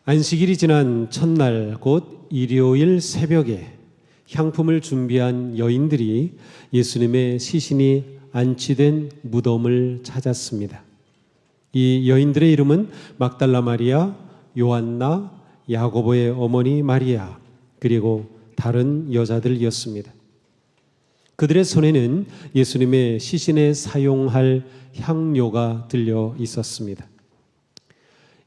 안식일이 지난 첫날 곧 일요일 새벽에 향품을 준비한 여인들이 예수님의 시신이 안치된 무덤을 찾았습니다. 이 여인들의 이름은 막달라 마리아, 요한나, 야고보의 어머니 마리아, 그리고 다른 여자들이었습니다. 그들의 손에는 예수님의 시신에 사용할 향료가 들려 있었습니다.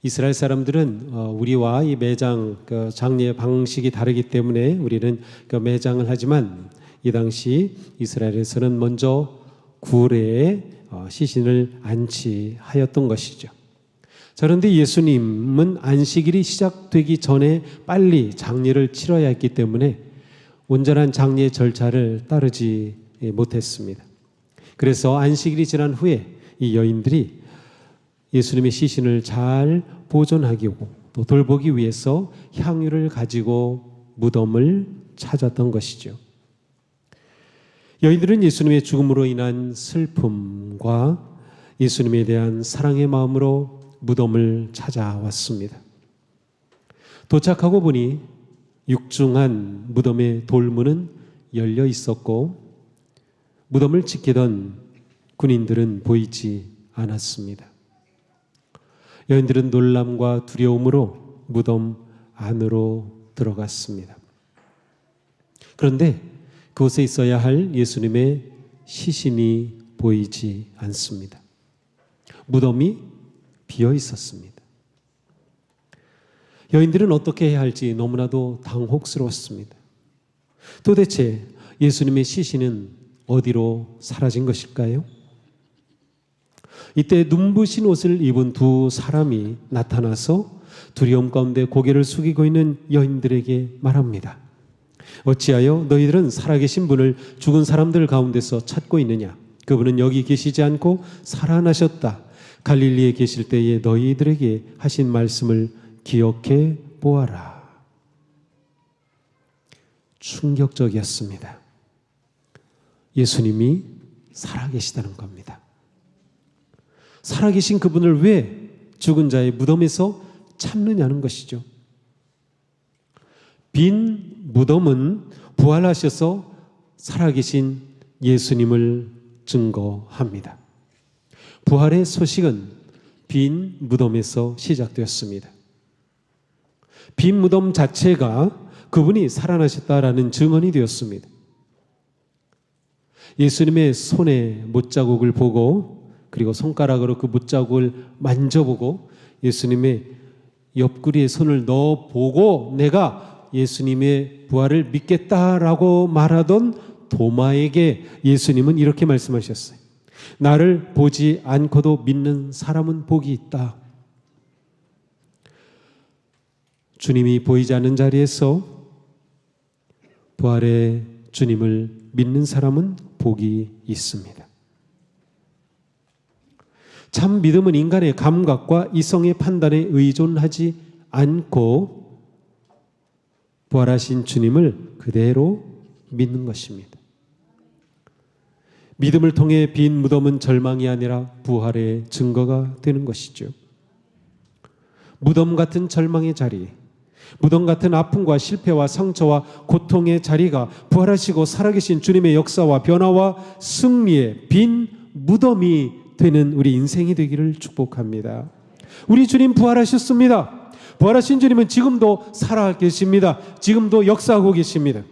이스라엘 사람들은 우리와 이 매장 장례 방식이 다르기 때문에 우리는 매장을 하지만 이 당시 이스라엘에서는 먼저 구레에 시신을 안치하였던 것이죠. 자, 그런데 예수님은 안식일이 시작되기 전에 빨리 장례를 치러야 했기 때문에 온전한 장례 절차를 따르지 못했습니다. 그래서 안식일이 지난 후에 이 여인들이 예수님의 시신을 잘 보존하기 또 돌보기 위해서 향유를 가지고 무덤을 찾았던 것이죠. 여인들은 예수님의 죽음으로 인한 슬픔과 예수님에 대한 사랑의 마음으로 무덤을 찾아왔습니다. 도착하고 보니 육중한 무덤의 돌문은 열려 있었고 무덤을 지키던 군인들은 보이지 않았습니다. 여인들은 놀람과 두려움으로 무덤 안으로 들어갔습니다. 그런데 그곳에 있어야 할 예수님의 시신이 보이지 않습니다. 무덤이 비어 있었습니다. 여인들은 어떻게 해야 할지 너무나도 당혹스러웠습니다. 도대체 예수님의 시신은 어디로 사라진 것일까요? 이때 눈부신 옷을 입은 두 사람이 나타나서 두려움 가운데 고개를 숙이고 있는 여인들에게 말합니다. 어찌하여 너희들은 살아계신 분을 죽은 사람들 가운데서 찾고 있느냐? 그분은 여기 계시지 않고 살아나셨다. 갈릴리에 계실 때에 너희들에게 하신 말씀을 기억해 보아라. 충격적이었습니다. 예수님이 살아계시다는 겁니다. 살아계신 그분을 왜 죽은 자의 무덤에서 찾느냐는 것이죠. 빈 무덤은 부활하셔서 살아계신 예수님을 증거합니다. 부활의 소식은 빈 무덤에서 시작되었습니다. 빈 무덤 자체가 그분이 살아나셨다라는 증언이 되었습니다. 예수님의 손에 못자국을 보고 그리고 손가락으로 그 못자국을 만져보고 예수님의 옆구리에 손을 넣어보고 내가 예수님의 부활을 믿겠다라고 말하던 도마에게 예수님은 이렇게 말씀하셨어요. 나를 보지 않고도 믿는 사람은 복이 있다. 주님이 보이지 않는 자리에서 부활의 주님을 믿는 사람은 복이 있습니다. 참 믿음은 인간의 감각과 이성의 판단에 의존하지 않고 부활하신 주님을 그대로 믿는 것입니다. 믿음을 통해 빈 무덤은 절망이 아니라 부활의 증거가 되는 것이죠. 무덤 같은 절망의 자리, 무덤 같은 아픔과 실패와 상처와 고통의 자리가 부활하시고 살아계신 주님의 역사와 변화와 승리의 빈 무덤이 되는 우리 인생이 되기를 축복합니다. 우리 주님 부활하셨습니다. 부활하신 주님은 지금도 살아계십니다. 지금도 역사하고 계십니다.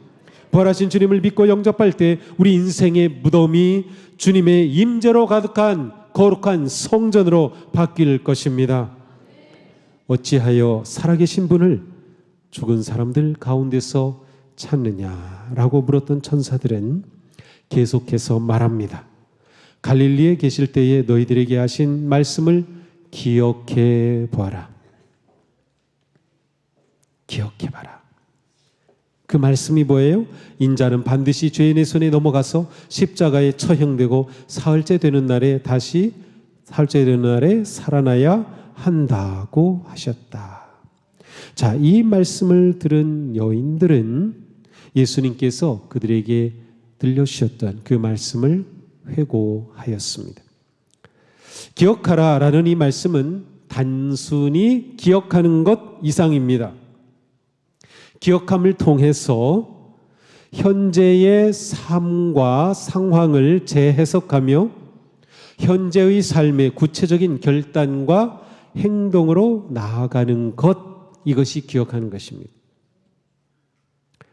부활하신 주님을 믿고 영접할 때 우리 인생의 무덤이 주님의 임재로 가득한 거룩한 성전으로 바뀔 것입니다. 어찌하여 살아계신 분을 죽은 사람들 가운데서 찾느냐라고 물었던 천사들은 계속해서 말합니다. 갈릴리에 계실 때에 너희들에게 하신 말씀을 기억해 보아라. 기억해 봐라. 그 말씀이 뭐예요? 인자는 반드시 죄인의 손에 넘어가서 십자가에 처형되고 사흘째 되는 날에 살아나야 한다고 하셨다. 자, 이 말씀을 들은 여인들은 예수님께서 그들에게 들려주셨던 그 말씀을 회고하였습니다. 기억하라라는 이 말씀은 단순히 기억하는 것 이상입니다. 기억함을 통해서 현재의 삶과 상황을 재해석하며 현재의 삶의 구체적인 결단과 행동으로 나아가는 것, 이것이 기억하는 것입니다.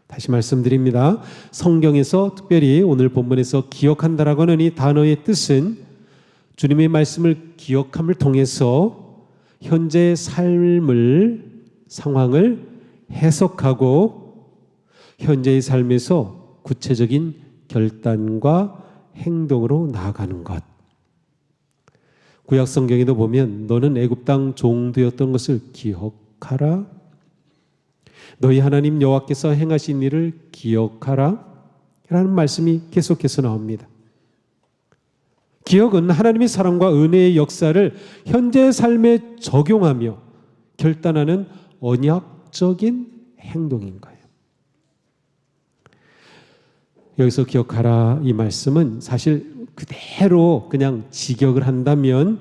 다시 말씀드립니다. 성경에서 특별히 오늘 본문에서 기억한다라고 하는 이 단어의 뜻은 주님의 말씀을 기억함을 통해서 현재의 삶을, 상황을 해석하고 현재의 삶에서 구체적인 결단과 행동으로 나아가는 것. 구약 성경에도 보면 너는 애굽 땅 종되었던 것을 기억하라. 너희 하나님 여호와께서 행하신 일을 기억하라. 라는 말씀이 계속해서 나옵니다. 기억은 하나님의 사랑과 은혜의 역사를 현재의 삶에 적용하며 결단하는 언약적인 행동인 거예요. 여기서 기억하라 이 말씀은 사실 그대로 그냥 직역을 한다면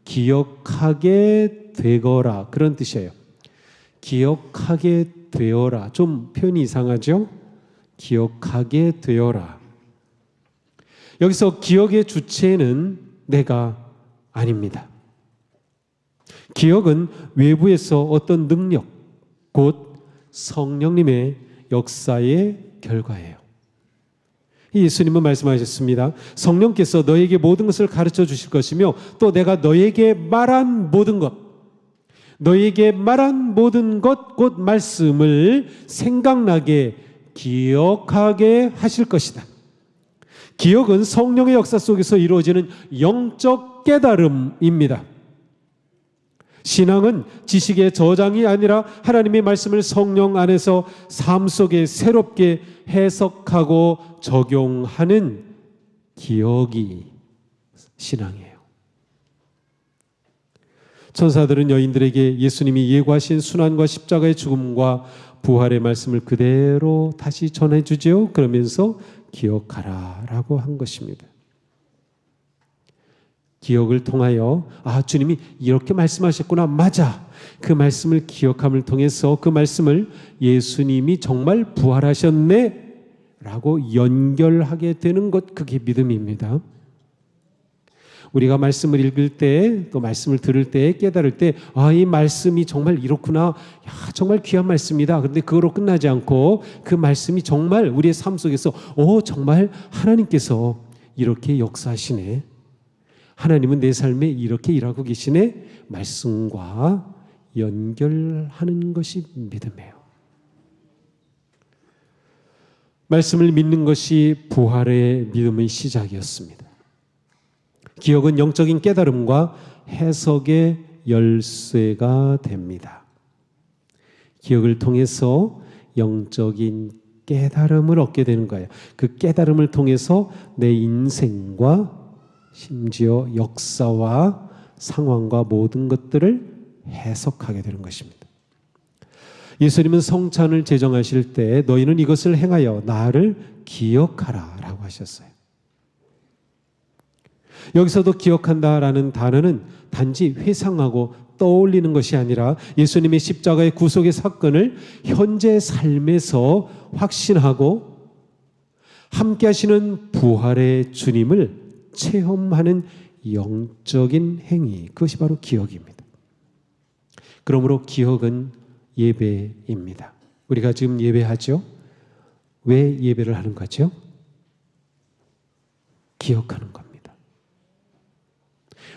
기억하게 되거라 그런 뜻이에요. 기억하게 되어라. 좀 표현이 이상하죠? 기억하게 되어라. 여기서 기억의 주체는 내가 아닙니다. 기억은 외부에서 어떤 능력, 곧 성령님의 역사의 결과예요. 예수님은 말씀하셨습니다. 성령께서 너에게 모든 것을 가르쳐 주실 것이며 또 내가 너에게 말한 모든 것, 너에게 말한 모든 것, 곧 말씀을 생각나게 기억하게 하실 것이다. 기억은 성령의 역사 속에서 이루어지는 영적 깨달음입니다. 신앙은 지식의 저장이 아니라 하나님의 말씀을 성령 안에서 삶 속에 새롭게 해석하고 적용하는 기억이 신앙이에요. 천사들은 여인들에게 예수님이 예고하신 순환과 십자가의 죽음과 부활의 말씀을 그대로 다시 전해주죠. 그러면서 기억하라 라고 한 것입니다. 기억을 통하여 주님이 이렇게 말씀하셨구나. 맞아. 그 말씀을 기억함을 통해서 그 말씀을 예수님이 정말 부활하셨네 라고 연결하게 되는 것, 그게 믿음입니다. 우리가 말씀을 읽을 때, 또 말씀을 들을 때, 깨달을 때 이 말씀이 정말 이렇구나. 정말 귀한 말씀이다. 그런데 그거로 끝나지 않고 그 말씀이 정말 우리의 삶 속에서 정말 하나님께서 이렇게 역사하시네. 하나님은 내 삶에 이렇게 일하고 계시네. 말씀과 연결하는 것이 믿음이에요. 말씀을 믿는 것이 부활의 믿음의 시작이었습니다. 기억은 영적인 깨달음과 해석의 열쇠가 됩니다. 기억을 통해서 영적인 깨달음을 얻게 되는 거예요. 그 깨달음을 통해서 내 인생과 심지어 역사와 상황과 모든 것들을 해석하게 되는 것입니다. 예수님은 성찬을 제정하실 때 너희는 이것을 행하여 나를 기억하라 라고 하셨어요. 여기서도 기억한다라는 단어는 단지 회상하고 떠올리는 것이 아니라 예수님의 십자가의 구속의 사건을 현재 삶에서 확신하고 함께 하시는 부활의 주님을 체험하는 영적인 행위, 그것이 바로 기억입니다. 그러므로 기억은 예배입니다. 우리가 지금 예배하죠? 왜 예배를 하는 거죠? 기억하는 겁니다.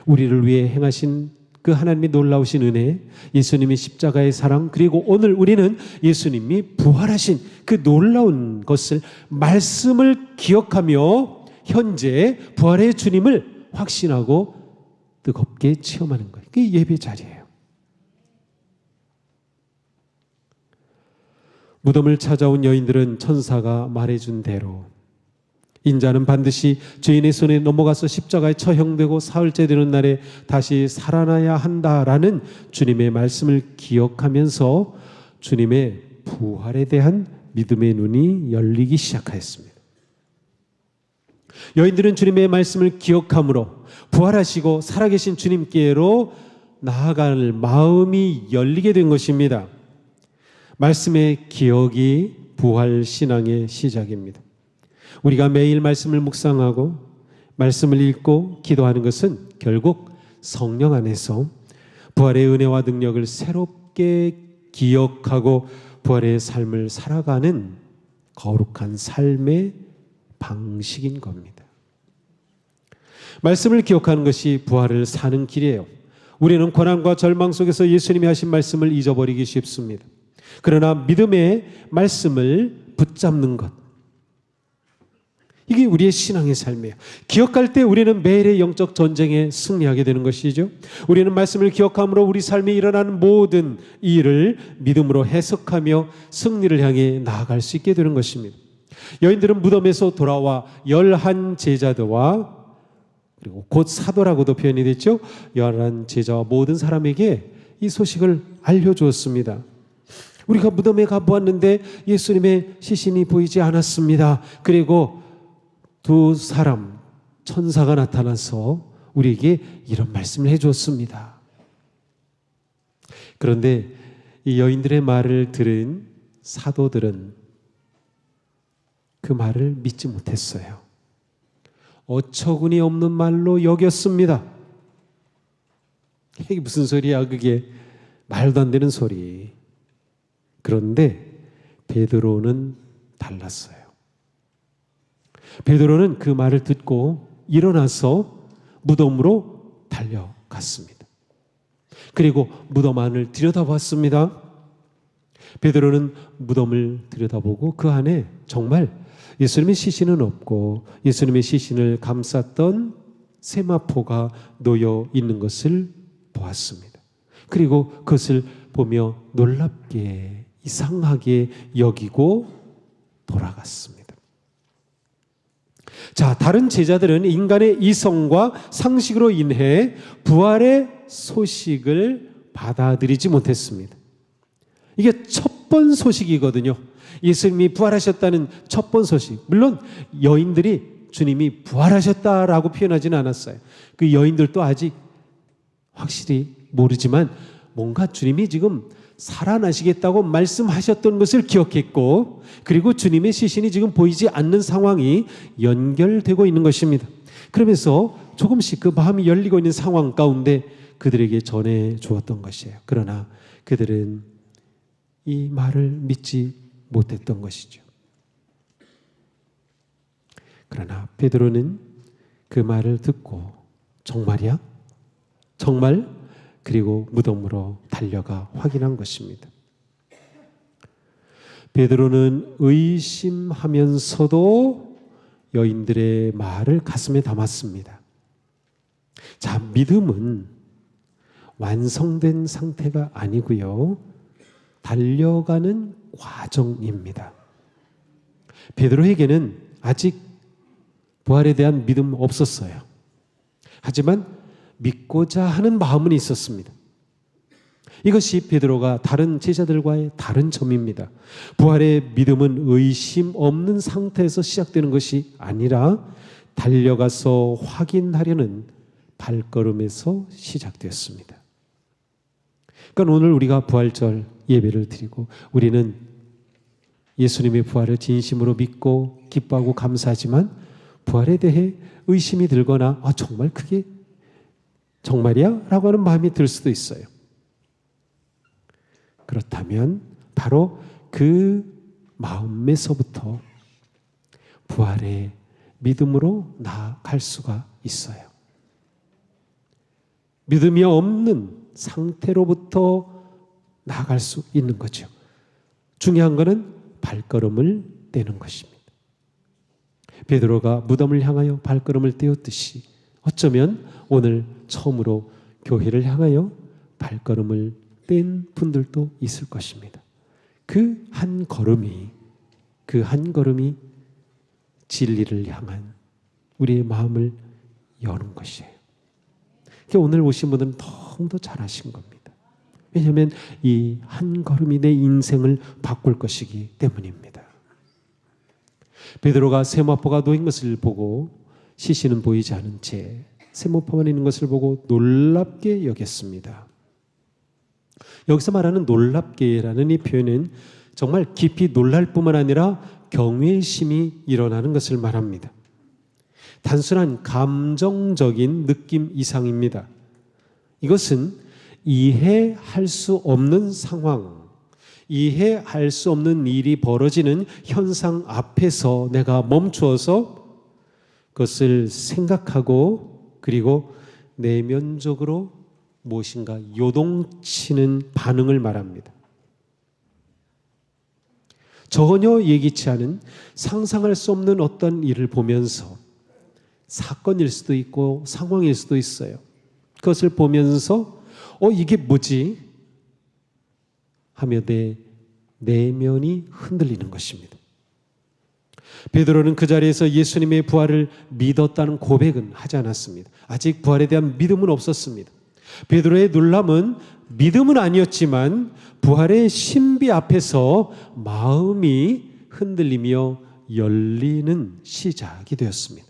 우리를 위해 행하신 그 하나님의 놀라우신 은혜, 예수님의 십자가의 사랑, 그리고 오늘 우리는 예수님이 부활하신 그 놀라운 것을, 말씀을 기억하며 현재 부활의 주님을 확신하고 뜨겁게 체험하는 거예요. 그게 예배 자리예요. 무덤을 찾아온 여인들은 천사가 말해준 대로 인자는 반드시 죄인의 손에 넘어가서 십자가에 처형되고 사흘째 되는 날에 다시 살아나야 한다라는 주님의 말씀을 기억하면서 주님의 부활에 대한 믿음의 눈이 열리기 시작하였습니다. 여인들은 주님의 말씀을 기억함으로 부활하시고 살아계신 주님께로 나아갈 마음이 열리게 된 것입니다. 말씀의 기억이 부활 신앙의 시작입니다. 우리가 매일 말씀을 묵상하고 말씀을 읽고 기도하는 것은 결국 성령 안에서 부활의 은혜와 능력을 새롭게 기억하고 부활의 삶을 살아가는 거룩한 삶의 방식인 겁니다. 말씀을 기억하는 것이 부활을 사는 길이에요. 우리는 고난과 절망 속에서 예수님이 하신 말씀을 잊어버리기 쉽습니다. 그러나 믿음의 말씀을 붙잡는 것, 이게 우리의 신앙의 삶이에요. 기억할 때 우리는 매일의 영적 전쟁에 승리하게 되는 것이죠. 우리는 말씀을 기억함으로 우리 삶에 일어나는 모든 일을 믿음으로 해석하며 승리를 향해 나아갈 수 있게 되는 것입니다. 여인들은 무덤에서 돌아와 11 제자들과 그리고 곧 사도라고도 표현이 됐죠. 11 제자와 모든 사람에게 이 소식을 알려주었습니다. 우리가 무덤에 가보았는데 예수님의 시신이 보이지 않았습니다. 그리고 2 사람 천사가 나타나서 우리에게 이런 말씀을 해주었습니다. 그런데 이 여인들의 말을 들은 사도들은 그 말을 믿지 못했어요. 어처구니 없는 말로 여겼습니다. 이게 무슨 소리야 그게. 말도 안 되는 소리. 그런데 베드로는 달랐어요. 베드로는 그 말을 듣고 일어나서 무덤으로 달려갔습니다. 그리고 무덤 안을 들여다봤습니다. 베드로는 무덤을 들여다보고 그 안에 정말 예수님의 시신은 없고 예수님의 시신을 감쌌던 세마포가 놓여 있는 것을 보았습니다. 그리고 그것을 보며 놀랍게 이상하게 여기고 돌아갔습니다. 자, 다른 제자들은 인간의 이성과 상식으로 인해 부활의 소식을 받아들이지 못했습니다. 이게 첫 번 소식이거든요. 예수님이 부활하셨다는 첫 번 소식. 물론 여인들이 주님이 부활하셨다라고 표현하지는 않았어요. 그 여인들도 아직 확실히 모르지만 뭔가 주님이 지금 살아나시겠다고 말씀하셨던 것을 기억했고, 그리고 주님의 시신이 지금 보이지 않는 상황이 연결되고 있는 것입니다. 그러면서 조금씩 그 마음이 열리고 있는 상황 가운데 그들에게 전해 주었던 것이에요. 그러나 그들은 이 말을 믿지 못했던 것이죠. 그러나 베드로는 그 말을 듣고 정말이야? 정말? 그리고 무덤으로 달려가 확인한 것입니다. 베드로는 의심하면서도 여인들의 말을 가슴에 담았습니다. 자, 믿음은 완성된 상태가 아니고요, 달려가는 과정입니다. 베드로에게는 아직 부활에 대한 믿음 없었어요. 하지만 믿고자 하는 마음은 있었습니다. 이것이 베드로가 다른 제자들과의 다른 점입니다. 부활의 믿음은 의심 없는 상태에서 시작되는 것이 아니라 달려가서 확인하려는 발걸음에서 시작되었습니다. 그러니까 오늘 우리가 부활절 예배를 드리고 우리는 예수님의 부활을 진심으로 믿고 기뻐하고 감사하지만 부활에 대해 의심이 들거나 정말 그게 정말이야? 라고 하는 마음이 들 수도 있어요. 그렇다면 바로 그 마음에서부터 부활의 믿음으로 나아갈 수가 있어요. 믿음이 없는 상태로부터 나아갈 수 있는 거죠. 중요한 것은 발걸음을 떼는 것입니다. 베드로가 무덤을 향하여 발걸음을 떼었듯이 어쩌면 오늘 처음으로 교회를 향하여 발걸음을 뗀 분들도 있을 것입니다. 그 한 걸음이 진리를 향한 우리의 마음을 여는 것이에요. 오늘 오신 분들은 너무도 잘하신 겁니다. 왜냐하면 이 한 걸음이 내 인생을 바꿀 것이기 때문입니다. 베드로가 세마포가 놓인 것을 보고 시신은 보이지 않은 채 세모포만 있는 것을 보고 놀랍게 여겼습니다. 여기서 말하는 놀랍게라는 이 표현은 정말 깊이 놀랄 뿐만 아니라 경외심이 일어나는 것을 말합니다. 단순한 감정적인 느낌 이상입니다. 이것은 이해할 수 없는 상황, 이해할 수 없는 일이 벌어지는 현상 앞에서 내가 멈추어서 그것을 생각하고 그리고 내면적으로 무엇인가 요동치는 반응을 말합니다. 전혀 예기치 않은 상상할 수 없는 어떤 일을 보면서 사건일 수도 있고 상황일 수도 있어요. 그것을 보면서 이게 뭐지? 하며 내 내면이 흔들리는 것입니다. 베드로는 그 자리에서 예수님의 부활을 믿었다는 고백은 하지 않았습니다. 아직 부활에 대한 믿음은 없었습니다. 베드로의 놀람은 믿음은 아니었지만 부활의 신비 앞에서 마음이 흔들리며 열리는 시작이 되었습니다.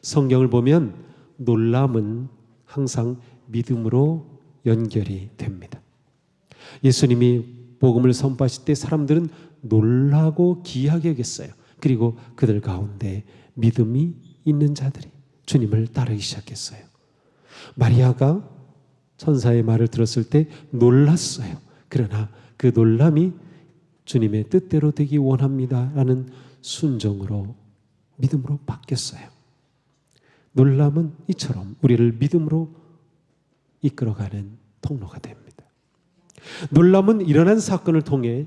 성경을 보면 놀람은 항상 믿음으로 연결이 됩니다. 예수님이 복음을 선포하실 때 사람들은 놀라고 기이하게 여겼어요. 그리고 그들 가운데 믿음이 있는 자들이 주님을 따르기 시작했어요. 마리아가 천사의 말을 들었을 때 놀랐어요. 그러나 그 놀람이 주님의 뜻대로 되기 원합니다라는 순종으로 믿음으로 바뀌었어요. 놀람은 이처럼 우리를 믿음으로 이끌어가는 통로가 됩니다. 놀람은 일어난 사건을 통해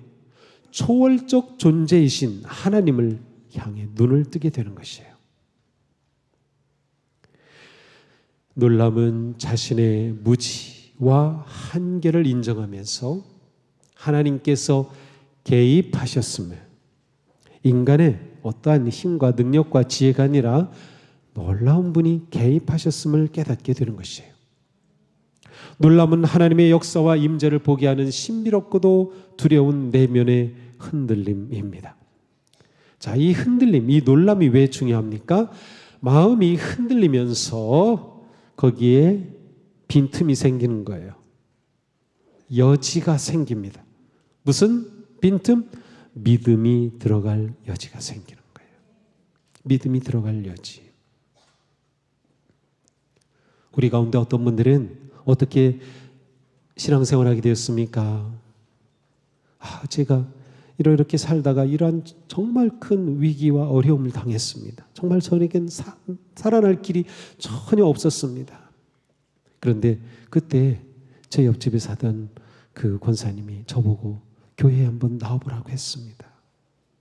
초월적 존재이신 하나님을 향해 눈을 뜨게 되는 것이에요. 놀람은 자신의 무지와 한계를 인정하면서 하나님께서 개입하셨음을, 인간의 어떠한 힘과 능력과 지혜가 아니라 놀라운 분이 개입하셨음을 깨닫게 되는 것이에요. 놀람은 하나님의 역사와 임재를 보게 하는 신비롭고도 두려운 내면의 흔들림입니다. 자, 이 흔들림, 이 놀람이 왜 중요합니까? 마음이 흔들리면서 거기에 빈틈이 생기는 거예요. 여지가 생깁니다. 무슨 빈틈? 믿음이 들어갈 여지가 생기는 거예요. 믿음이 들어갈 여지. 우리 가운데 어떤 분들은 어떻게 신앙생활하게 되었습니까? 제가 이렇게 살다가 이러한 정말 큰 위기와 어려움을 당했습니다. 정말 저에겐 살아날 길이 전혀 없었습니다. 그런데 그때 제 옆집에 사던 그 권사님이 저보고 교회에 한번 나와보라고 했습니다.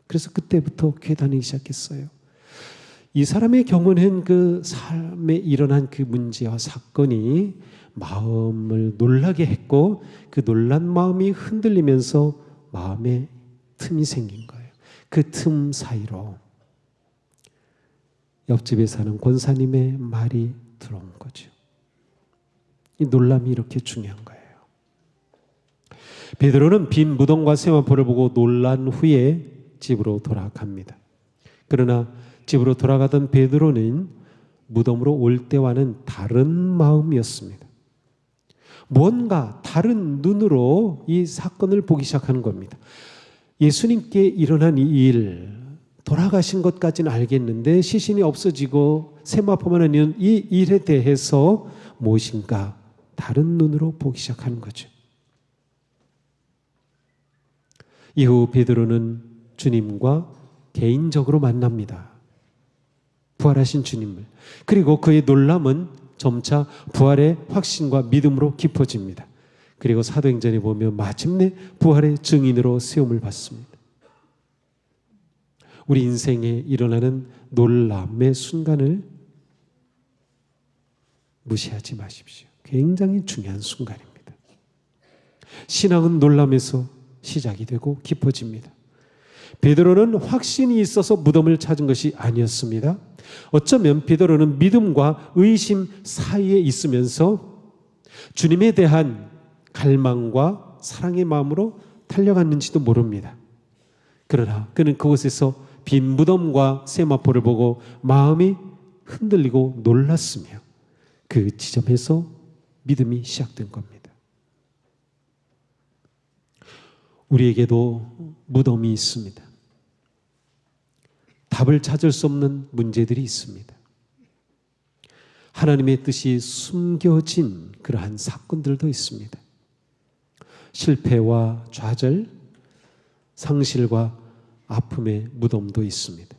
그래서 그때부터 교회 다니기 시작했어요. 이 사람의 경우는 그 삶에 일어난 그 문제와 사건이 마음을 놀라게 했고 그 놀란 마음이 흔들리면서 마음에 틈이 생긴 거예요. 그 틈 사이로 옆집에 사는 권사님의 말이 들어온 거죠. 이 놀람이 이렇게 중요한 거예요. 베드로는 빈 무덤과 세마포를 보고 놀란 후에 집으로 돌아갑니다. 그러나 집으로 돌아가던 베드로는 무덤으로 올 때와는 다른 마음이었습니다. 뭔가 다른 눈으로 이 사건을 보기 시작하는 겁니다. 예수님께 일어난 이 일, 돌아가신 것까지는 알겠는데 시신이 없어지고 세마포만 하는 이 일에 대해서 무엇인가 다른 눈으로 보기 시작하는 거죠. 이후 베드로는 주님과 개인적으로 만납니다. 부활하신 주님을. 그리고 그의 놀람은 점차 부활의 확신과 믿음으로 깊어집니다. 그리고 사도행전에 보면 마침내 부활의 증인으로 세움을 받습니다. 우리 인생에 일어나는 놀람의 순간을 무시하지 마십시오. 굉장히 중요한 순간입니다. 신앙은 놀람에서 시작이 되고 깊어집니다. 베드로는 확신이 있어서 무덤을 찾은 것이 아니었습니다. 어쩌면 베드로는 믿음과 의심 사이에 있으면서 주님에 대한 갈망과 사랑의 마음으로 달려갔는지도 모릅니다. 그러나 그는 그곳에서 빈 무덤과 세마포를 보고 마음이 흔들리고 놀랐으며 그 지점에서 믿음이 시작된 겁니다. 우리에게도 무덤이 있습니다. 답을 찾을 수 없는 문제들이 있습니다. 하나님의 뜻이 숨겨진 그러한 사건들도 있습니다. 실패와 좌절, 상실과 아픔의 무덤도 있습니다.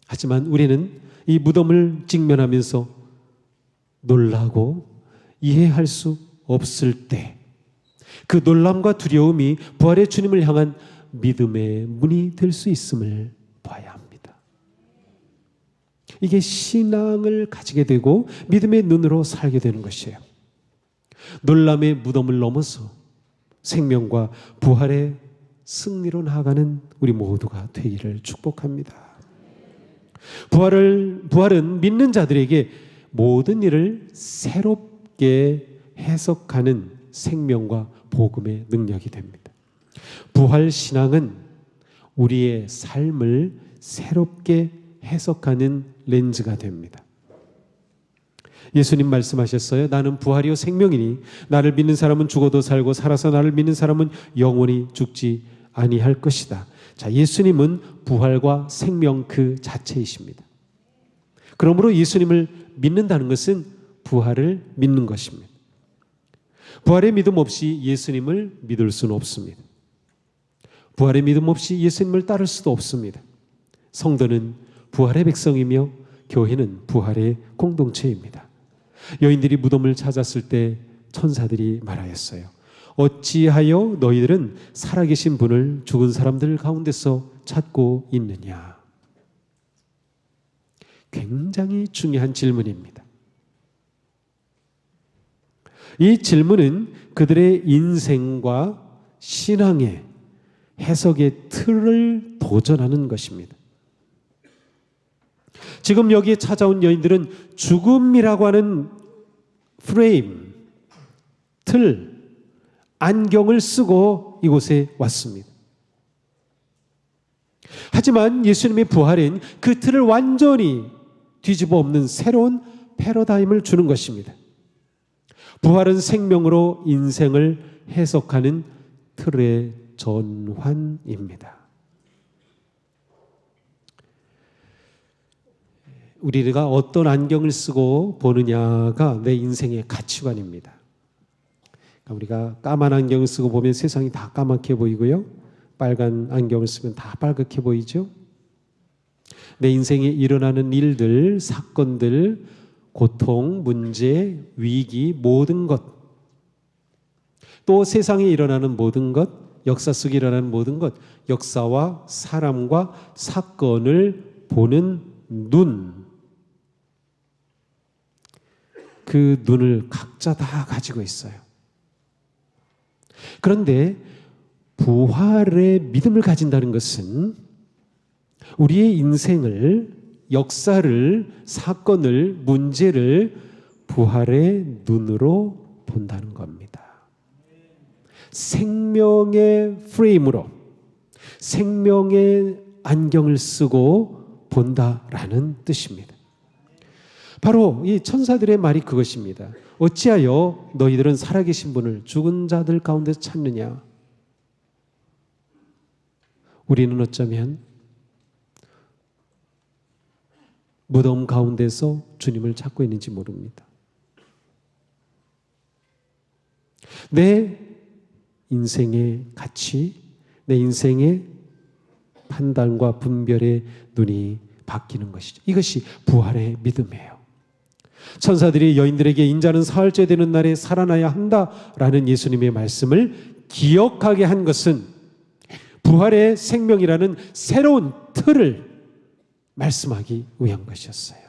하지만 우리는 이 무덤을 직면하면서 놀라고 이해할 수 없을 때 그 놀람과 두려움이 부활의 주님을 향한 믿음의 문이 될 수 있음을 봐야 합니다. 이게 신앙을 가지게 되고 믿음의 눈으로 살게 되는 것이에요. 놀람의 무덤을 넘어서 생명과 부활의 승리로 나아가는 우리 모두가 되기를 축복합니다. 부활은 믿는 자들에게 모든 일을 새롭게 해석하는 생명과 복음의 능력이 됩니다. 부활 신앙은 우리의 삶을 새롭게 해석하는 렌즈가 됩니다. 예수님 말씀하셨어요. 나는 부활이요 생명이니 나를 믿는 사람은 죽어도 살고 살아서 나를 믿는 사람은 영원히 죽지 아니할 것이다. 자, 예수님은 부활과 생명 그 자체이십니다. 그러므로 예수님을 믿는다는 것은 부활을 믿는 것입니다. 부활의 믿음 없이 예수님을 믿을 수는 없습니다. 부활의 믿음 없이 예수님을 따를 수도 없습니다. 성도는 부활의 백성이며 교회는 부활의 공동체입니다. 여인들이 무덤을 찾았을 때 천사들이 말하였어요. 어찌하여 너희들은 살아계신 분을 죽은 사람들 가운데서 찾고 있느냐? 굉장히 중요한 질문입니다. 이 질문은 그들의 인생과 신앙의 해석의 틀을 도전하는 것입니다. 지금 여기에 찾아온 여인들은 죽음이라고 하는 프레임, 틀, 안경을 쓰고 이곳에 왔습니다. 하지만 예수님의 부활은 그 틀을 완전히 뒤집어 엎는 새로운 패러다임을 주는 것입니다. 부활은 생명으로 인생을 해석하는 틀의 전환입니다. 우리가 어떤 안경을 쓰고 보느냐가 내 인생의 가치관입니다. 우리가 까만 안경을 쓰고 보면 세상이 다 까맣게 보이고요. 빨간 안경을 쓰면 다 빨갛게 보이죠. 내 인생에 일어나는 일들, 사건들, 고통, 문제, 위기, 모든 것, 또 세상에 일어나는 모든 것, 역사 속에 일어나는 모든 것, 역사와 사람과 사건을 보는 눈, 그 눈을 각자 다 가지고 있어요. 그런데 부활의 믿음을 가진다는 것은 우리의 인생을, 역사를, 사건을, 문제를 부활의 눈으로 본다는 겁니다. 생명의 프레임으로, 생명의 안경을 쓰고 본다라는 뜻입니다. 바로 이 천사들의 말이 그것입니다. 어찌하여 너희들은 살아계신 분을 죽은 자들 가운데서 찾느냐? 우리는 어쩌면 무덤 가운데서 주님을 찾고 있는지 모릅니다. 내 인생의 가치, 내 인생의 판단과 분별의 눈이 바뀌는 것이죠. 이것이 부활의 믿음이에요. 천사들이 여인들에게 인자는 사흘째 되는 날에 살아나야 한다라는 예수님의 말씀을 기억하게 한 것은 부활의 생명이라는 새로운 틀을 말씀하기 위한 것이었어요.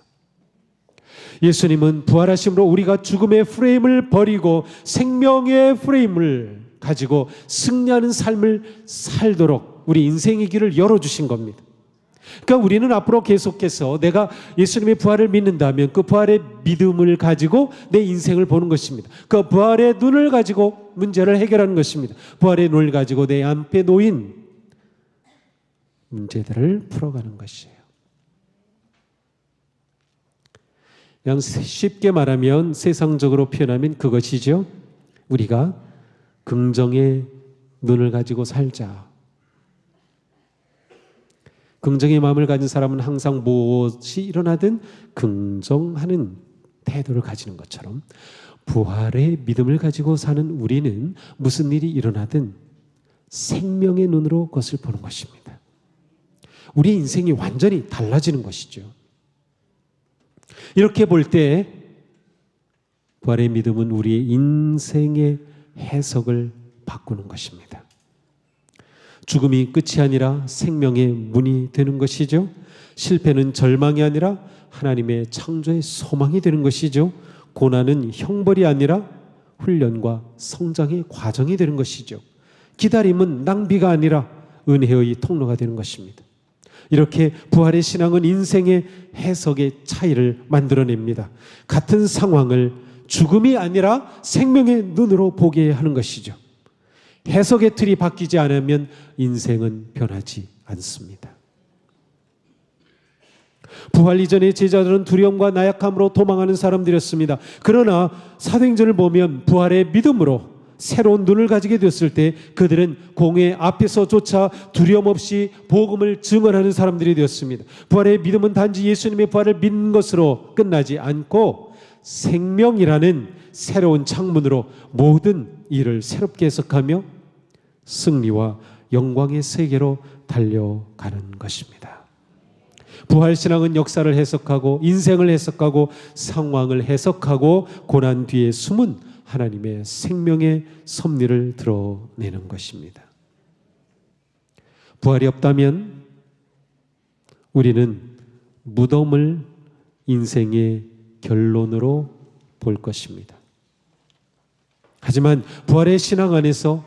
예수님은 부활하심으로 우리가 죽음의 프레임을 버리고 생명의 프레임을 가지고 승리하는 삶을 살도록 우리 인생의 길을 열어주신 겁니다. 그러니까 우리는 앞으로 계속해서 내가 예수님의 부활을 믿는다면 그 부활의 믿음을 가지고 내 인생을 보는 것입니다. 그 부활의 눈을 가지고 문제를 해결하는 것입니다. 부활의 눈을 가지고 내 앞에 놓인 문제들을 풀어가는 것이에요. 그냥 쉽게 말하면, 세상적으로 표현하면 그것이죠. 우리가 긍정의 눈을 가지고 살자. 긍정의 마음을 가진 사람은 항상 무엇이 일어나든 긍정하는 태도를 가지는 것처럼, 부활의 믿음을 가지고 사는 우리는 무슨 일이 일어나든 생명의 눈으로 그것을 보는 것입니다. 우리의 인생이 완전히 달라지는 것이죠. 이렇게 볼 때 부활의 믿음은 우리의 인생의 해석을 바꾸는 것입니다. 죽음이 끝이 아니라 생명의 문이 되는 것이죠. 실패는 절망이 아니라 하나님의 창조의 소망이 되는 것이죠. 고난은 형벌이 아니라 훈련과 성장의 과정이 되는 것이죠. 기다림은 낭비가 아니라 은혜의 통로가 되는 것입니다. 이렇게 부활의 신앙은 인생의 해석의 차이를 만들어냅니다. 같은 상황을 죽음이 아니라 생명의 눈으로 보게 하는 것이죠. 해석의 틀이 바뀌지 않으면 인생은 변하지 않습니다. 부활 이전의 제자들은 두려움과 나약함으로 도망하는 사람들이었습니다. 그러나 사도행전을 보면 부활의 믿음으로 새로운 눈을 가지게 되었을 때 그들은 공회 앞에서조차 두려움 없이 복음을 증언하는 사람들이 되었습니다. 부활의 믿음은 단지 예수님의 부활을 믿는 것으로 끝나지 않고 생명이라는 새로운 창문으로 모든 일을 새롭게 해석하며 승리와 영광의 세계로 달려가는 것입니다. 부활신앙은 역사를 해석하고 인생을 해석하고 상황을 해석하고 고난 뒤에 숨은 하나님의 생명의 섭리를 드러내는 것입니다. 부활이 없다면 우리는 무덤을 인생의 결론으로 볼 것입니다. 하지만 부활의 신앙 안에서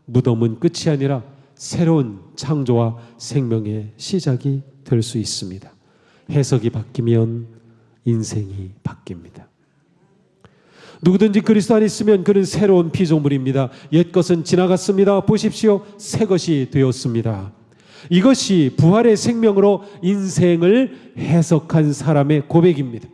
무덤은 끝이 아니라 새로운 창조와 생명의 시작이 될 수 있습니다. 해석이 바뀌면 인생이 바뀝니다. 누구든지 그리스도 안에 있으면 그는 새로운 피조물입니다. 옛것은 지나갔습니다. 보십시오. 새 것이 되었습니다. 이것이 부활의 생명으로 인생을 해석한 사람의 고백입니다.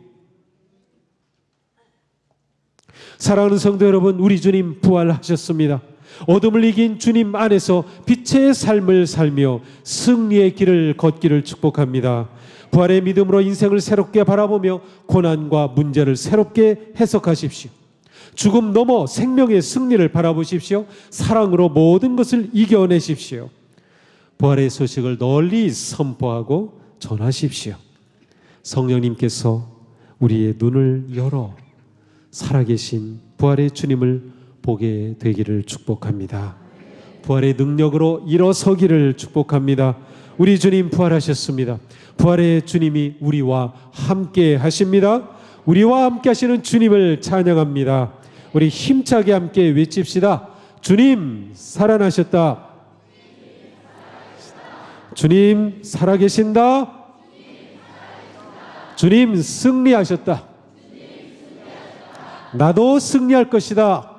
사랑하는 성도 여러분, 우리 주님 부활하셨습니다. 어둠을 이긴 주님 안에서 빛의 삶을 살며 승리의 길을 걷기를 축복합니다. 부활의 믿음으로 인생을 새롭게 바라보며 고난과 문제를 새롭게 해석하십시오. 죽음 넘어 생명의 승리를 바라보십시오. 사랑으로 모든 것을 이겨내십시오. 부활의 소식을 널리 선포하고 전하십시오. 성령님께서 우리의 눈을 열어 살아계신 부활의 주님을 보게 되기를 축복합니다. 부활의 능력으로 일어서기를 축복합니다. 우리 주님 부활하셨습니다. 부활의 주님이 우리와 함께 하십니다. 우리와 함께 하시는 주님을 찬양합니다. 우리 힘차게 함께 외칩시다. 주님 살아나셨다. 주님 살아계신다. 주님 승리하셨다. 나도 승리할 것이다.